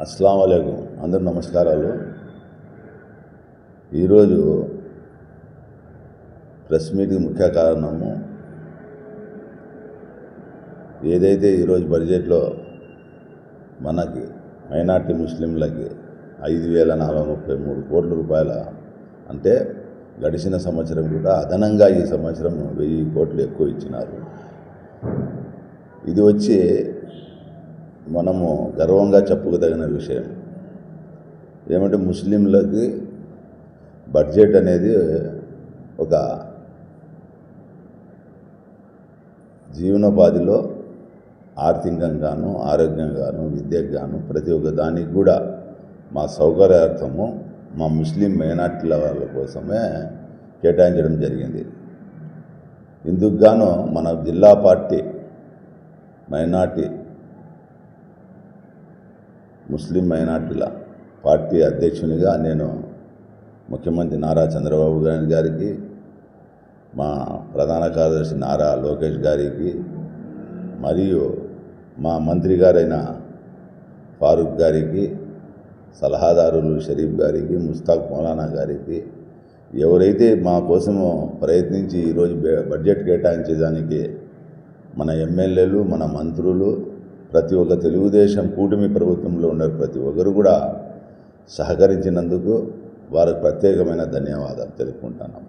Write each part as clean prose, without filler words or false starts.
అస్సలాం వాలేకుం. అందరూ నమస్కారాలు. ఈరోజు ప్రెస్ మీట్కి ముఖ్య కారణము ఏదైతే ఈరోజు బడ్జెట్లో మనకి మైనార్టీ ముస్లింలకి 5,433 కోట్ల రూపాయల అంటే గడిచిన సంవత్సరం కూడా అదనంగా ఈ సంవత్సరం 1000 కోట్లు ఎక్కువ ఇచ్చినారు. ఇది వచ్చి మనము గర్వంగా చెప్పుకోదగిన విషయం ఏమంటే ముస్లింలకి బడ్జెట్ అనేది ఒక జీవనోపాధిలో ఆర్థికంగాను ఆరోగ్యంగాను విద్యగాను ప్రతి ఒక్క దానికి కూడా మా సౌకర్యార్థము మా ముస్లిం మైనార్టీల వాళ్ళ కోసమే కేటాయించడం జరిగింది. ఇందుకు గాను మన జిల్లా పార్టీ మైనార్టీ ముస్లిం మైనార్టీల పార్టీ అధ్యక్షునిగా నేను ముఖ్యమంత్రి నారా చంద్రబాబు గారికి, మా ప్రధాన కార్యదర్శి నారా లోకేష్ గారికి, మరియు మా మంత్రి గారైన ఫారూక్ గారికి, సలహాదారులు షరీఫ్ గారికి, ముస్తాక్ మౌలానా గారికి, ఎవరైతే మా కోసము ప్రయత్నించి ఈరోజు బడ్జెట్ కేటాయించేదానికి మన ఎమ్మెల్యేలు, మన మంత్రులు, ప్రతి ఒక్క తెలుగుదేశం కూటమి ప్రభుత్వంలో ఉన్న ప్రతి ఒక్కరు కూడా సహకరించినందుకు వారికి ప్రత్యేకమైన ధన్యవాదాలు తెలుపుకుంటున్నాం.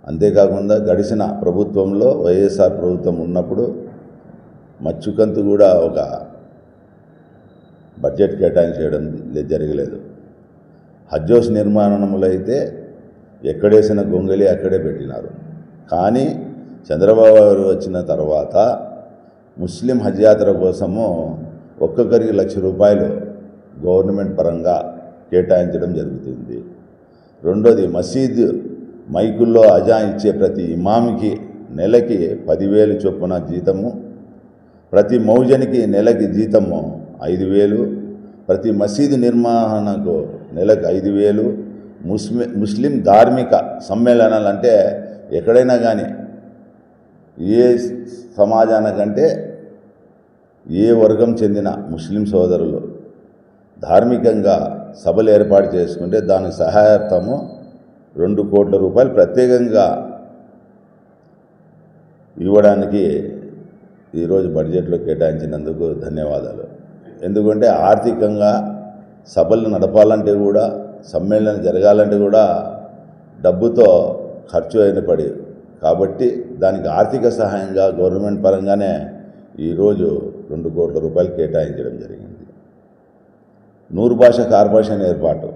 అంతేకాకుండా గడిచిన ప్రభుత్వంలో వైఎస్ఆర్ ప్రభుత్వం ఉన్నప్పుడు మచ్చుకంతు కూడా ఒక బడ్జెట్ కేటాయించడం జరగలేదు. హజ్ హౌస్ నిర్మాణంలో అయితే ఎక్కడేసిన గొంగలి అక్కడే పెట్టినారు. కానీ చంద్రబాబు గారు వచ్చిన తర్వాత ముస్లిం హజ్ యాత్ర కోసము ఒక్కొక్కరికి ₹1,00,000 గవర్నమెంట్ పరంగా కేటాయించడం జరుగుతుంది. రెండోది మసీద్ మైకుల్లో అజాన్ ఇచ్చే ప్రతి ఇమామ్కి నెలకి 10,000 చొప్పున జీతము, ప్రతి మౌజనికి నెలకి జీతము 5,000, ప్రతి మసీదు నిర్వహణకు నెలకు 5,000, ముస్లిం ధార్మిక సమ్మేళనాలు అంటే ఎక్కడైనా కానీ ఏ సమాజానికంటే ఏ వర్గం చెందిన ముస్లిం సోదరులు ధార్మికంగా సభలు ఏర్పాటు చేసుకుంటే దానికి సహాయార్థము 2 కోట్ల రూపాయలు ప్రత్యేకంగా ఇవ్వడానికి ఈరోజు బడ్జెట్లో కేటాయించినందుకు ధన్యవాదాలు. ఎందుకంటే ఆర్థికంగా సభలు నడపాలంటే కూడా, సమ్మేళనం జరగాలంటే కూడా డబ్బుతో ఖర్చు అయిన పడి కాబట్టి దానికి ఆర్థిక సహాయంగా గవర్నమెంట్ పరంగానే ఈరోజు 2 కోట్ల రూపాయలు కేటాయించడం జరిగింది. 100 భాష కార్పొరేషన్ ఏర్పాటు,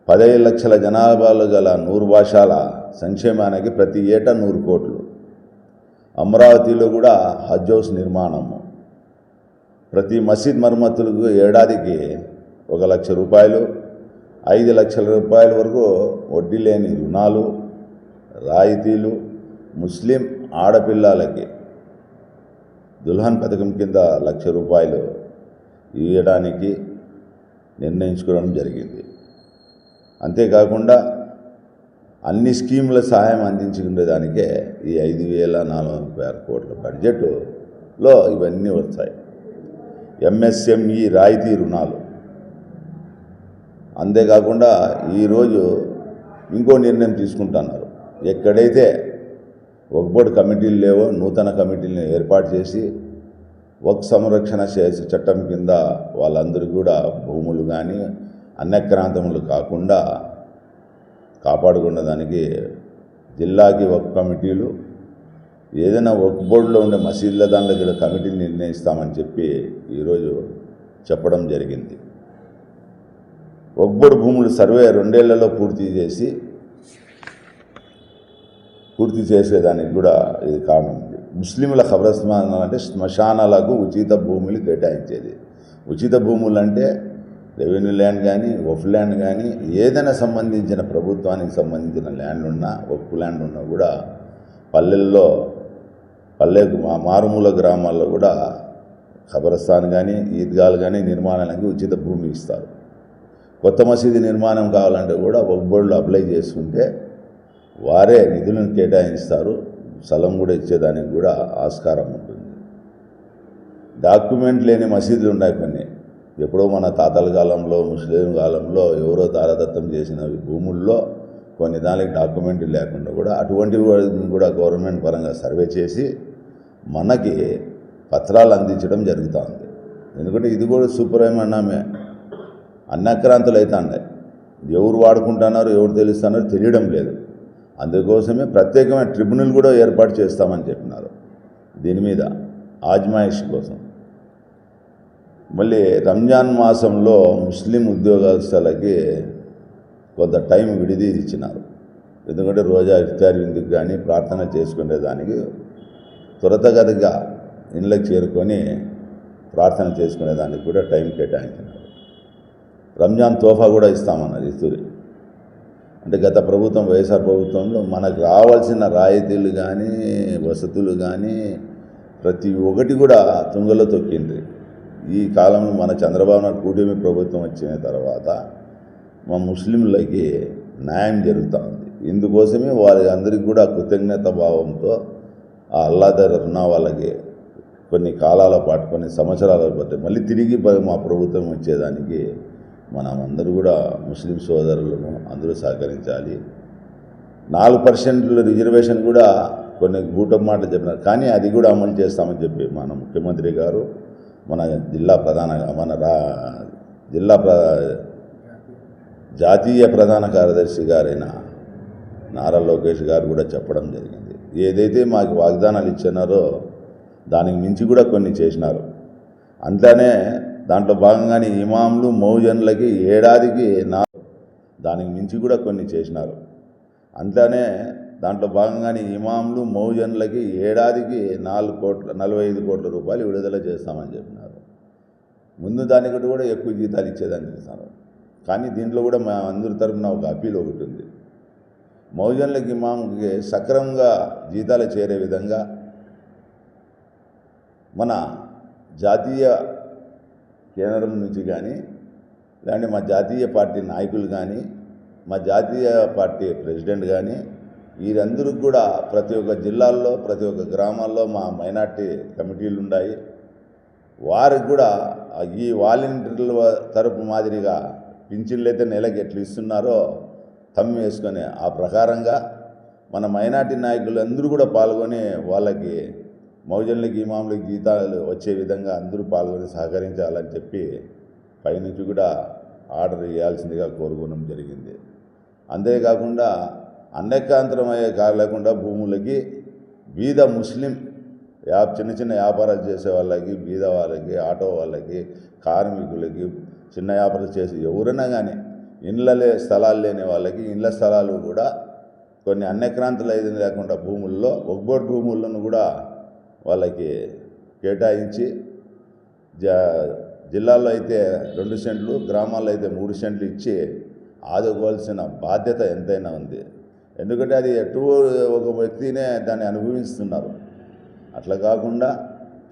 15 లక్షల జనాభాలు గల 100 భాషల సంక్షేమానికి ప్రతి ఏటా 100 కోట్లు, అమరావతిలో కూడా హజ్ హౌస్ నిర్మాణము, ప్రతి మసీద్ మరమ్మతులకు ఏడాదికి ₹1,00,000, 5 లక్షల రూపాయల వరకు వడ్డీ లేని రుణాలు, రాయితీలు, ముస్లిం ఆడపిల్లలకి దుల్హన్ పథకం కింద ₹1,00,000 ఇవ్వడానికి నిర్ణయించుకోవడం జరిగింది. అంతేకాకుండా అన్ని స్కీముల సహాయం అందించుకునేదానికే ఈ 5,436 కోట్ల బడ్జెట్లో ఇవన్నీ వస్తాయి. ఎంఎస్ఎంఈ రాయితీ రుణాలు, అంతేకాకుండా ఈరోజు ఇంకో నిర్ణయం తీసుకుంటున్నారు. ఎక్కడైతే వక్ఫ్ కమిటీలు లేవో నూతన కమిటీలను ఏర్పాటు చేసి వక్ఫ్ సంరక్షణ చట్టం కింద వాళ్ళందరూ కూడా భూములు కానీ అన్యక్రాంతములు కాకుండా కాపాడుకున్న దానికి జిల్లాకి వక్ఫ్ కమిటీలు, ఏదైనా వక్ఫ్ బోర్డులో ఉండే మసీదుల దాంట్లో కూడా కమిటీలు నిర్ణయిస్తామని చెప్పి ఈరోజు చెప్పడం జరిగింది. వక్ఫ్ బోర్డు భూములు సర్వే 2 ఏళ్లలో పూర్తి చేసేదానికి కూడా ఇది కారణం ఉంది. ముస్లింల ఖబరస్థానాలు అంటే శ్మశానాలకు ఉచిత భూములు కేటాయించేది. ఉచిత భూములు అంటే రెవెన్యూ ల్యాండ్ కానీ వక్ఫ్ ల్యాండ్ కానీ ఏదైనా సంబంధించిన ప్రభుత్వానికి సంబంధించిన ల్యాండ్ ఉన్నా, వక్ఫ్ ల్యాండ్ ఉన్నా కూడా పల్లెకు మారుమూల గ్రామాల్లో కూడా ఖబరస్థాన్ కానీ ఈద్గాలు కానీ నిర్మాణానికి ఉచిత భూమి ఇస్తారు. కొత్త మసీదు నిర్మాణం కావాలంటే కూడా వక్ఫ్ బోర్డులో అప్లై చేసుకుంటే వారే నిధులను కేటాయిస్తారు. స్థలం కూడా ఇచ్చేదానికి కూడా ఆస్కారం ఉంటుంది. డాక్యుమెంట్ లేని మసీదులు ఉన్నాయి కొన్ని, ఎప్పుడో మన తాతల కాలంలో ముస్లిం కాలంలో ఎవరో దారదత్తం చేసినవి భూముల్లో కొన్ని దానికి డాక్యుమెంట్లు లేకుండా కూడా అటువంటి వాటిని కూడా గవర్నమెంట్ పరంగా సర్వే చేసి మనకి పత్రాలు అందించడం జరుగుతుంది. ఎందుకంటే ఇది కూడా సుప్రమణమే అన్యాక్రాంతులు అవుతున్నాయి. ఎవరు వాడుకుంటున్నారో ఎవరు తెలుస్తున్నారో తెలియడం లేదు. అందుకోసమే ప్రత్యేకమైన ట్రిబ్యునల్ కూడా ఏర్పాటు చేస్తామని చెప్పినారు దీని మీద ఆజ్మాయిష్ కోసం. మళ్ళీ రంజాన్ మాసంలో ముస్లిం ఉద్యోగస్తులకి కొంత టైం విడిది ఇచ్చినారు. ఎందుకంటే రోజా ఇఫ్తార్ విందుకు కానీ ప్రార్థన చేసుకునేదానికి త్వరితగతిగా ఇళ్ళకి చేరుకొని ప్రార్థన చేసుకునేదానికి కూడా టైం కేటాయించినారు. రంజాన్ తోఫా కూడా ఇస్తామన్నారు ఇస్తూరి. అంటే గత ప్రభుత్వం వైఎస్ఆర్ ప్రభుత్వంలో మనకు రావాల్సిన రాయితీలు కానీ వసతులు కానీ ప్రతి ఒక్కటి కూడా తుంగలో తొక్కింది. ఈ కాలంలో మన చంద్రబాబు నాయుడు కూటమి ప్రభుత్వం వచ్చిన తర్వాత మా ముస్లింలకి న్యాయం జరుగుతూ ఉంది. ఇందుకోసమే వారి అందరికీ కూడా కృతజ్ఞత భావంతో ఆ అల్లా తరఫున వాళ్ళకి కొన్ని కాలాల పాటు కొన్ని సంవత్సరాల పాటు మళ్ళీ తిరిగి మా ప్రభుత్వం వచ్చేదానికి మనం అందరూ కూడా ముస్లిం సోదరులను అందరూ సహకరించాలి. 4% రిజర్వేషన్ కూడా కొన్ని గూటం మాటలు చెప్పినారు, కానీ అది కూడా అమలు చేస్తామని చెప్పి మన ముఖ్యమంత్రి గారు మన జాతీయ ప్రధాన కార్యదర్శి గారైన నారా లోకేష్ గారు కూడా చెప్పడం జరిగింది. ఏదైతే మాకు వాగ్దానాలు ఇచ్చినారో దానికి మించి కూడా కొన్ని చేసినారు. అంట్లానే దాంట్లో భాగంగానే ఇమాంలు మౌజన్లకి ఏడాదికి దానికి మించి కూడా కొన్ని చేసినారు. అంట్లానే దాంట్లో భాగంగానే ఇమాంలు మౌజన్లకి ఏడాదికి 45 కోట్ల రూపాయలు విడుదల చేస్తామని చెప్పినారు. ముందు దానికంటే కూడా ఎక్కువ జీతాలు ఇచ్చేదని చూస్తున్నారు. కానీ దీంట్లో కూడా మా అందరి తరఫున ఒక అప్పీల్ ఒకటి ఉంది. మౌజన్లకి ఇమాంకి సక్రమంగా జీతాలు చేరే విధంగా మన జాతీయ కేంద్రం నుంచి కానీ లేదంటే మా జాతీయ పార్టీ నాయకులు కానీ మా జాతీయ పార్టీ ప్రెసిడెంట్ కానీ వీరందరూ కూడా ప్రతి ఒక్క జిల్లాల్లో ప్రతి ఒక్క గ్రామాల్లో మా మైనార్టీ కమిటీలు ఉన్నాయి. వారికి కూడా ఈ వాలంటీర్ల తరపు మాదిరిగా పింఛన్లు అయితే నెలకి ఎట్లు ఇస్తున్నారో తమ్మి వేసుకొని ఆ ప్రకారంగా మన మైనార్టీ నాయకులు అందరూ కూడా పాల్గొని వాళ్ళకి మౌజన్లకి ఇమాంలకి జీతాలు వచ్చే విధంగా అందరూ పాల్గొని సహకరించాలని చెప్పి పైనుంచి కూడా ఆర్డర్ ఇవ్వాల్సిందిగా కోరుకోవడం జరిగింది. అంతేకాకుండా అన్యకాంతరమయ్యే కాలేకుండా భూములకి బీద ముస్లిం చిన్న చిన్న వ్యాపారాలు చేసే వాళ్ళకి, బీద వాళ్ళకి, ఆటో వాళ్ళకి, కార్మికులకి, చిన్న వ్యాపారాలు చేసి ఎవరైనా కానీ స్థలాలు లేని వాళ్ళకి ఇళ్ళ స్థలాలు కూడా కొన్ని అన్యక్రాంతులు అయితే లేకుండా భూముల్లో ఒక్కోటి భూములను కూడా వాళ్ళకి కేటాయించి జిల్లాలో అయితే 2 సెంట్లు, గ్రామాల్లో అయితే 3 సెంట్లు ఇచ్చి ఆదుకోవాల్సిన బాధ్యత ఎంతైనా ఉంది. ఎందుకంటే అది ఎటు ఒక వ్యక్తినే దాన్ని అనుభవిస్తున్నారు. అట్లా కాకుండా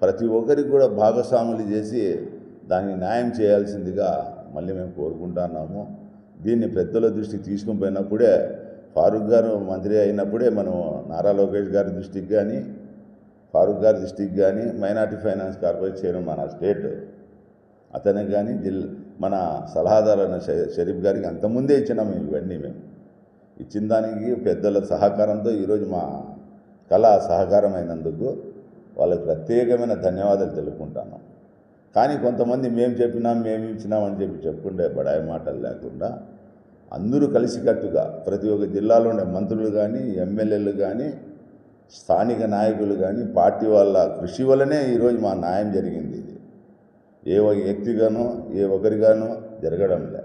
ప్రతి ఒక్కరికి కూడా భాగస్వాములు చేసి దానికి న్యాయం చేయాల్సిందిగా మళ్ళీ మేము కోరుకుంటున్నాము. దీన్ని పెద్దల దృష్టికి తీసుకుని పోయినప్పుడే ఫారూక్ గారు మంత్రి అయినప్పుడే మనం నారా లోకేష్ గారి దృష్టికి కానీ ఫారూక్ గారి దృష్టికి కానీ మైనార్టీ ఫైనాన్స్ కార్పొరేషన్ చైర్మన్ మన స్టేట్ అతనికి కానీ మన సలహాదారైన షరీఫ్ గారికి అంతకుముందే ఇచ్చినాము. ఇవన్నీ మేము ఇచ్చిన దానికి పెద్దల సహకారంతో ఈరోజు మా కళ సహకారమైనందుకు వాళ్ళకి ప్రత్యేకమైన ధన్యవాదాలు తెలుపుకుంటాను. కానీ కొంతమంది మేము చెప్పినాం మేము ఇచ్చినామని చెప్పి చెప్పుకుంటే బడాయి మాటలు లేకుండా అందరూ కలిసికట్టుగా ప్రతి ఒక్క జిల్లాలో ఉండే మంత్రులు కానీ ఎమ్మెల్యేలు కానీ స్థానిక నాయకులు కానీ పార్టీ వాళ్ళ కృషి వల్లనే ఈరోజు మా న్యాయం జరిగింది. ఇది ఏ వ్యక్తిగానో ఏ ఒకరిగానో జరగడం లే.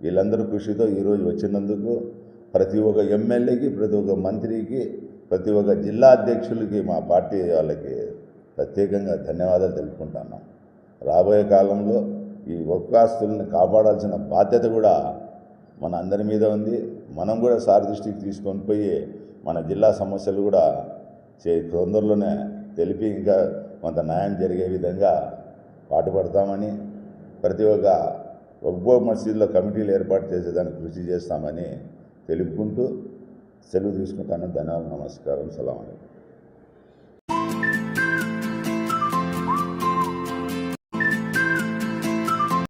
వీళ్ళందరూ కృషితో ఈరోజు వచ్చినందుకు ప్రతి ఒక్క ఎమ్మెల్యేకి, ప్రతి ఒక్క మంత్రికి, ప్రతి ఒక్క జిల్లా అధ్యక్షులకి మా పార్టీ వాళ్ళకి ప్రత్యేకంగా ధన్యవాదాలు తెలుపుకుంటున్నాం. రాబోయే కాలంలో ఈ ఒక్కాస్తులను కాపాడాల్సిన బాధ్యత కూడా మన అందరి మీద ఉంది. మనం కూడా సార్ దృష్టికి తీసుకొని పోయి మన జిల్లా సమస్యలు కూడా తొందరలోనే తెలిపి ఇంకా కొంత న్యాయం జరిగే విధంగా పాటుపడతామని, ప్రతి ఒక్క మసీదులో కమిటీలు ఏర్పాటు చేసేదానికి కృషి చేస్తామని తెలుపుకుంటూ సెలవు తీసుకుంటాను. ధన్యవాదాలు. నమస్కారం. సలాం అలైకుం.